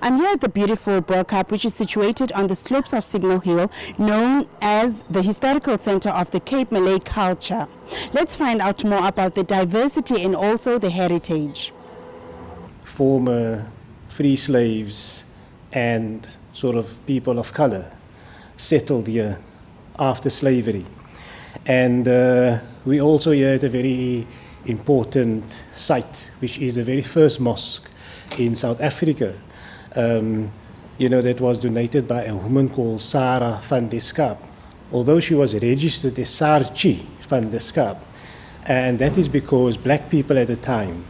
I'm here at the beautiful Bo-Kaap, which is situated on the slopes of Signal Hill, known as the historical center of the Cape Malay culture. Let's find out more about the diversity and also the heritage. Former free slaves and sort of people of color settled here after slavery. And we also here at a very important site, which is the very first mosque in South Africa. That was donated by a woman called Sarah van der Skaap, although she was registered as Sarchi van der Skaap. And that is because black people at the time,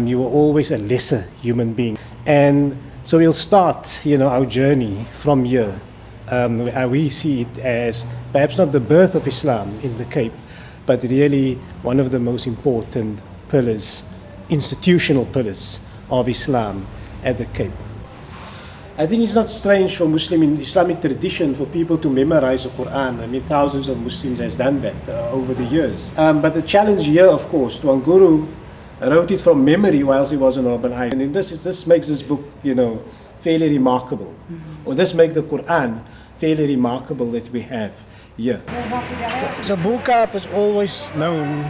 you were always a lesser human being. And so we'll start, our journey from here. We see it as perhaps not the birth of Islam in the Cape, but really one of the most important pillars, institutional pillars of Islam at the Cape. I think it's not strange for Muslim in Islamic tradition for people to memorize the Quran. I mean, thousands of Muslims has done that over the years. But the challenge here, of course, Tuan Guru wrote it from memory whilst he was on Robben Island. And this makes this book, fairly remarkable. Or this makes the Quran fairly remarkable that we have here. So Bo-Kaap is always known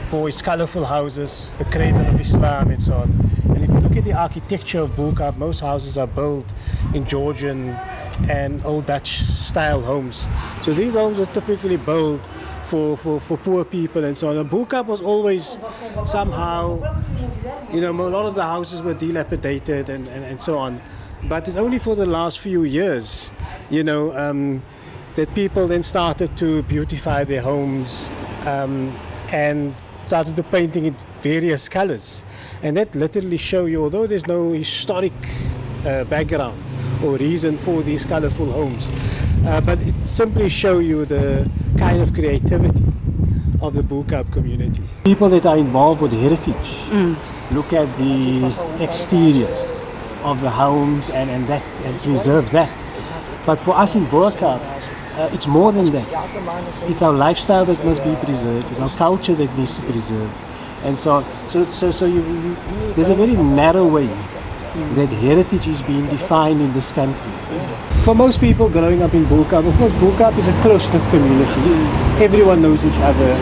for its colorful houses, the cradle of Islam and so on. And if you look at the architecture of Bo-Kaap, most houses are built in Georgian and Old Dutch style homes. So these homes are typically built for poor people and so on. And Bo-Kaap was always somehow, a lot of the houses were dilapidated and so on. But it's only for the last few years, that people then started to beautify their homes and started to painting in various colors. And that literally show you, although there's no historic background or reason for these colorful homes, but it simply show you the kind of creativity of the Bo-Kaap community. People that are involved with heritage look at the exterior of the homes and preserve that. But for us in Bo-Kaap, it's more than that. It's our lifestyle that must be preserved. It's our culture that needs to preserve. And so there's a very narrow way that heritage is being defined in this country. For most people growing up in Bo-Kaap, of course, Bo-Kaap is a close-knit community. Everyone knows each other.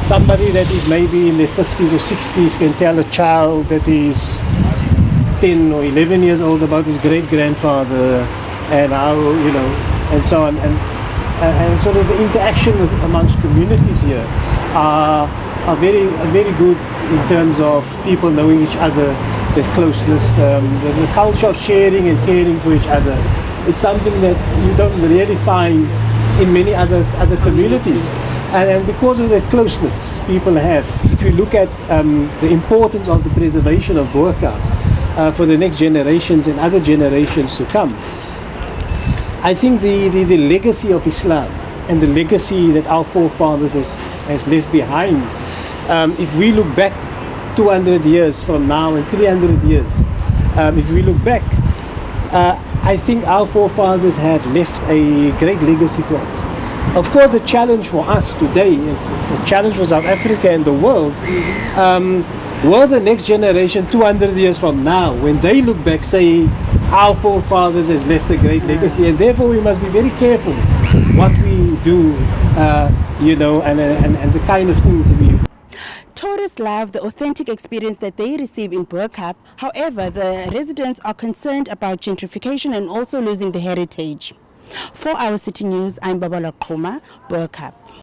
Somebody that is maybe in their 50s or 60s can tell a child that is 10 or 11 years old about his great-grandfather and how, and so on. And sort of the interaction amongst communities here are very good in terms of people knowing each other, the closeness, the culture of sharing and caring for each other. It's something that you don't really find in many other communities. And because of the closeness people have, if you look at the importance of the preservation of Bo-Kaap for the next generations and other generations to come, I think the legacy of Islam and the legacy that our forefathers has left behind, if we look back 200 years from now and 300 years, if we look back, I think our forefathers have left a great legacy for us. Of course, the challenge for us today, it's a challenge for South Africa and the world, will the next generation 200 years from now, when they look back, say, our forefathers has left a great legacy, and therefore we must be very careful what we do, and the kind of things we do. Tourists love the authentic experience that they receive in Bo-Kaap. However, the residents are concerned about gentrification and also losing the heritage. For our City News, I'm Babala Koma, Bo-Kaap.